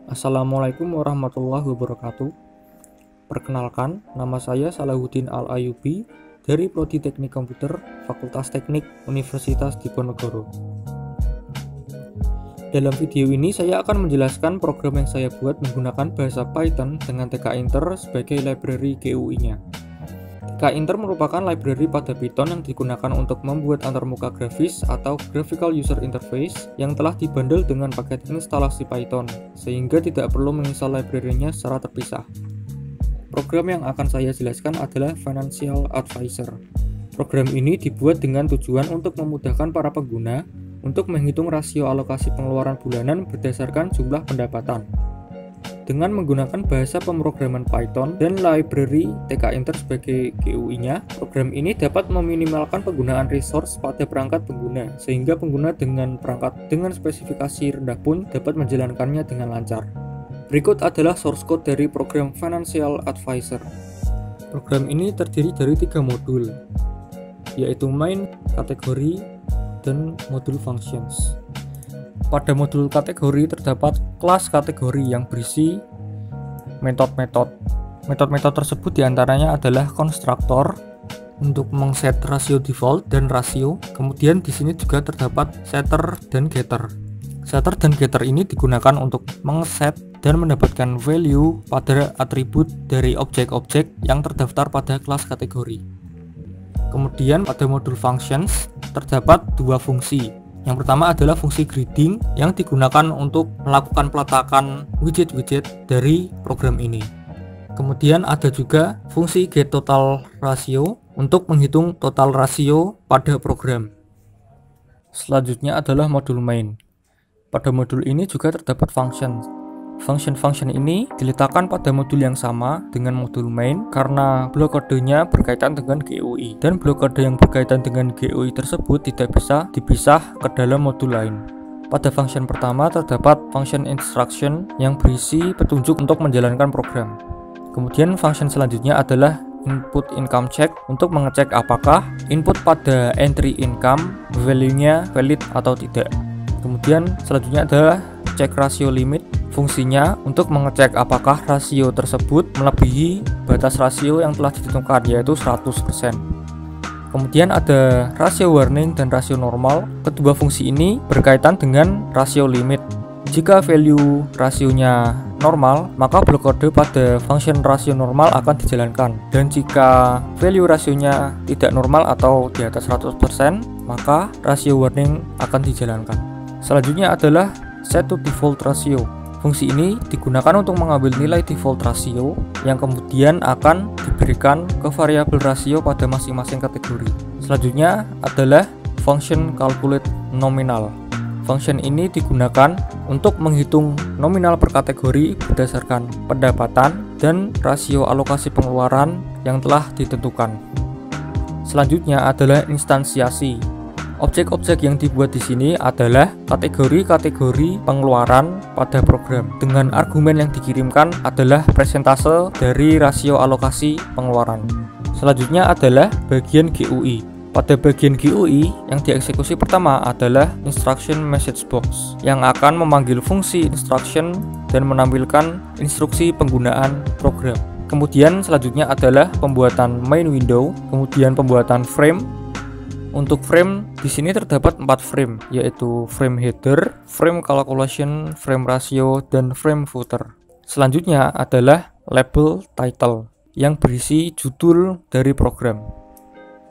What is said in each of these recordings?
Assalamualaikum warahmatullahi wabarakatuh. Perkenalkan, nama saya Salahuddin Al-Ayubi dari Prodi Teknik Komputer, Fakultas Teknik Universitas Diponegoro. Dalam video ini saya akan menjelaskan program yang saya buat menggunakan bahasa Python dengan TK-Inter sebagai library GUI-nya. TK-Inter merupakan library pada Python yang digunakan untuk membuat antarmuka grafis atau Graphical User Interface yang telah dibundle dengan paket instalasi Python, sehingga tidak perlu menginstal library-nya secara terpisah. Program yang akan saya jelaskan adalah Financial Advisor. Program ini dibuat dengan tujuan untuk memudahkan para pengguna untuk menghitung rasio alokasi pengeluaran bulanan berdasarkan jumlah pendapatan. Dengan menggunakan bahasa pemrograman Python dan library TK-Inter sebagai GUI-nya, program ini dapat meminimalkan penggunaan resource pada perangkat pengguna, sehingga pengguna dengan perangkat dengan spesifikasi rendah pun dapat menjalankannya dengan lancar. Berikut adalah source code dari program Financial Advisor. Program ini terdiri dari 3 modul, yaitu main, kategori, dan modul functions. Pada modul kategori terdapat kelas kategori yang berisi metode-metode. Metode-metode tersebut diantaranya adalah konstruktor untuk mengset rasio default dan rasio. Kemudian di sini juga terdapat setter dan getter. Setter dan getter ini digunakan untuk mengset dan mendapatkan value pada atribut dari objek-objek yang terdaftar pada kelas kategori. Kemudian pada modul functions terdapat 2 fungsi. Yang pertama adalah fungsi greeting yang digunakan untuk melakukan peletakan widget-widget dari program ini. Kemudian ada juga fungsi getTotalRatio untuk menghitung total rasio pada program. Selanjutnya adalah modul main. Pada modul ini juga terdapat function. Function ini diletakkan pada modul yang sama dengan modul main karena blok kodenya berkaitan dengan GUI, dan blok kode yang berkaitan dengan GUI tersebut tidak bisa dipisah ke dalam modul lain. Pada function pertama terdapat function instruction yang berisi petunjuk untuk menjalankan program. Kemudian function selanjutnya adalah input income check untuk mengecek apakah input pada entry income value-nya valid atau tidak. Kemudian selanjutnya adalah check ratio limit. Fungsinya untuk mengecek apakah rasio tersebut melebihi batas rasio yang telah ditentukan, yaitu 100%. Kemudian ada rasio warning dan rasio normal. Kedua fungsi ini berkaitan dengan rasio limit. Jika value rasionya normal, maka blok kode pada function rasio normal akan dijalankan. Dan jika value rasionya tidak normal atau di atas 100%, maka rasio warning akan dijalankan. Selanjutnya adalah set to default ratio. Fungsi ini digunakan untuk mengambil nilai default rasio yang kemudian akan diberikan ke variabel rasio pada masing-masing kategori. Selanjutnya adalah function calculate nominal. Function ini digunakan untuk menghitung nominal per kategori berdasarkan pendapatan dan rasio alokasi pengeluaran yang telah ditentukan. Selanjutnya adalah instansiasi. Objek-objek yang dibuat di sini adalah kategori-kategori pengeluaran pada program. Dengan argumen yang dikirimkan adalah persentase dari rasio alokasi pengeluaran. Selanjutnya adalah bagian GUI. Pada bagian GUI yang dieksekusi pertama adalah instruction message box yang akan memanggil fungsi instruction dan menampilkan instruksi penggunaan program. Kemudian selanjutnya adalah pembuatan main window, kemudian pembuatan frame. Untuk frame di sini terdapat 4 frame, yaitu frame header, frame calculation, frame ratio, dan frame footer. Selanjutnya adalah label title yang berisi judul dari program.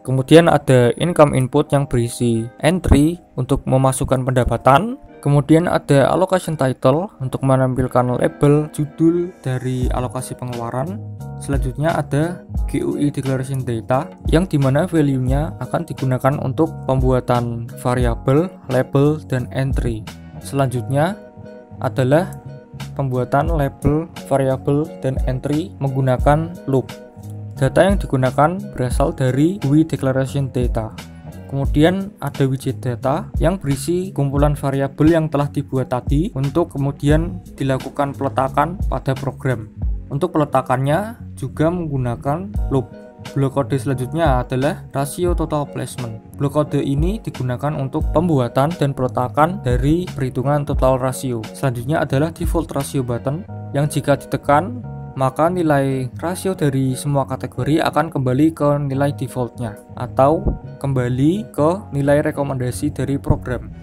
Kemudian ada income input yang berisi entry untuk memasukkan pendapatan. Kemudian ada allocation title untuk menampilkan label judul dari alokasi pengeluaran. Selanjutnya ada GUI declaration data yang dimana value-nya akan digunakan untuk pembuatan variabel, label, dan entry. Selanjutnya adalah pembuatan label, variabel, dan entry menggunakan loop. Data yang digunakan berasal dari GUI declaration data. Kemudian ada widget data yang berisi kumpulan variabel yang telah dibuat tadi untuk kemudian dilakukan peletakan pada program. Untuk peletakannya juga menggunakan loop. Blok kode selanjutnya adalah rasio total placement. Blok kode ini digunakan untuk pembuatan dan peletakan dari perhitungan total rasio. Selanjutnya adalah default ratio button, yang jika ditekan maka nilai rasio dari semua kategori akan kembali ke nilai defaultnya atau kembali ke nilai rekomendasi dari program.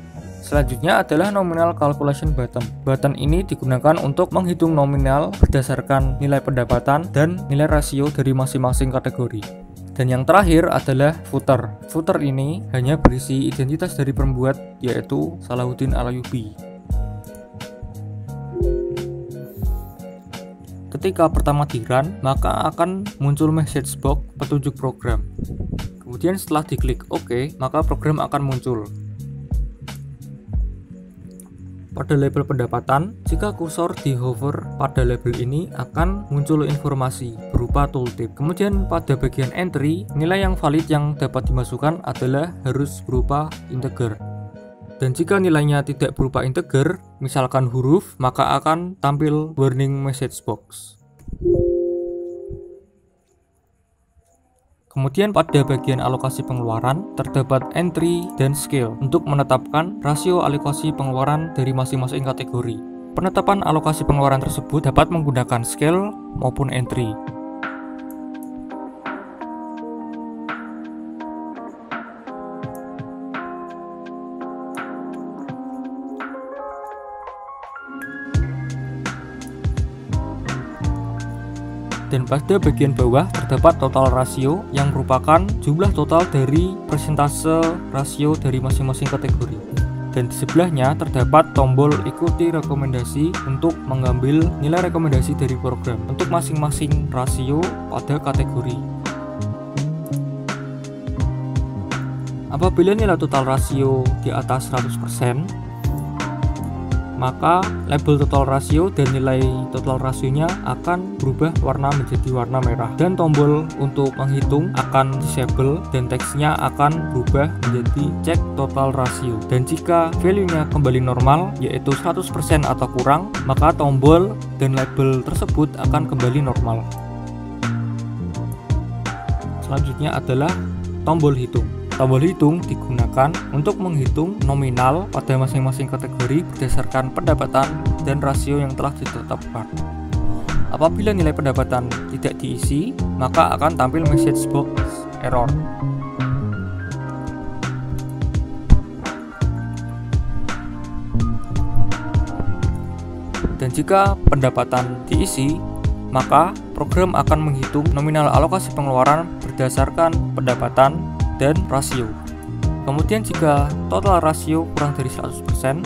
Selanjutnya adalah nominal calculation button. Button ini digunakan untuk menghitung nominal berdasarkan nilai pendapatan dan nilai rasio dari masing-masing kategori. Dan yang terakhir adalah footer. Footer ini hanya berisi identitas dari pembuat, yaitu Salahuddin Al-Ayyubi. Ketika pertama di-run, maka akan muncul message box petunjuk program. Kemudian setelah diklik OK, maka program akan muncul. Pada label pendapatan, jika kursor di hover pada label ini akan muncul informasi berupa tooltip. Kemudian pada bagian entry, nilai yang valid yang dapat dimasukkan adalah harus berupa integer. Dan jika nilainya tidak berupa integer, misalkan huruf, maka akan tampil warning message box. Kemudian pada bagian alokasi pengeluaran terdapat entry dan scale untuk menetapkan rasio alokasi pengeluaran dari masing-masing kategori. Penetapan alokasi pengeluaran tersebut dapat menggunakan scale maupun entry. Dan pada bagian bawah terdapat total rasio yang merupakan jumlah total dari persentase rasio dari masing-masing kategori. Dan di sebelahnya terdapat tombol ikuti rekomendasi untuk mengambil nilai rekomendasi dari program untuk masing-masing rasio pada kategori. Apabila nilai total rasio di atas 100%, maka label total rasio dan nilai total rasionya akan berubah warna menjadi warna merah, dan tombol untuk menghitung akan disable dan teksnya akan berubah menjadi cek total rasio. Dan jika value-nya kembali normal, yaitu 100% atau kurang, maka tombol dan label tersebut akan kembali normal. Selanjutnya adalah tombol hitung. Tombol hitung digunakan untuk menghitung nominal pada masing-masing kategori berdasarkan pendapatan dan rasio yang telah ditetapkan. Apabila nilai pendapatan tidak diisi, maka akan tampil message box error. Dan jika pendapatan diisi, maka program akan menghitung nominal alokasi pengeluaran berdasarkan pendapatan dan rasio. Kemudian jika total rasio kurang dari 100%,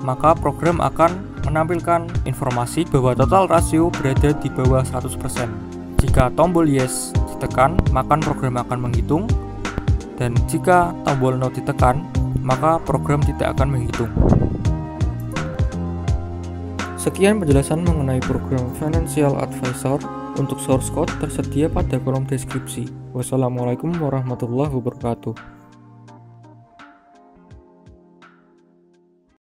maka program akan menampilkan informasi bahwa total rasio berada di bawah 100%. Jika tombol yes ditekan, maka program akan menghitung, dan jika tombol no ditekan, maka program tidak akan menghitung. Sekian penjelasan mengenai program Financial Advisor. Untuk source code tersedia pada kolom deskripsi. Wassalamualaikum warahmatullahi wabarakatuh.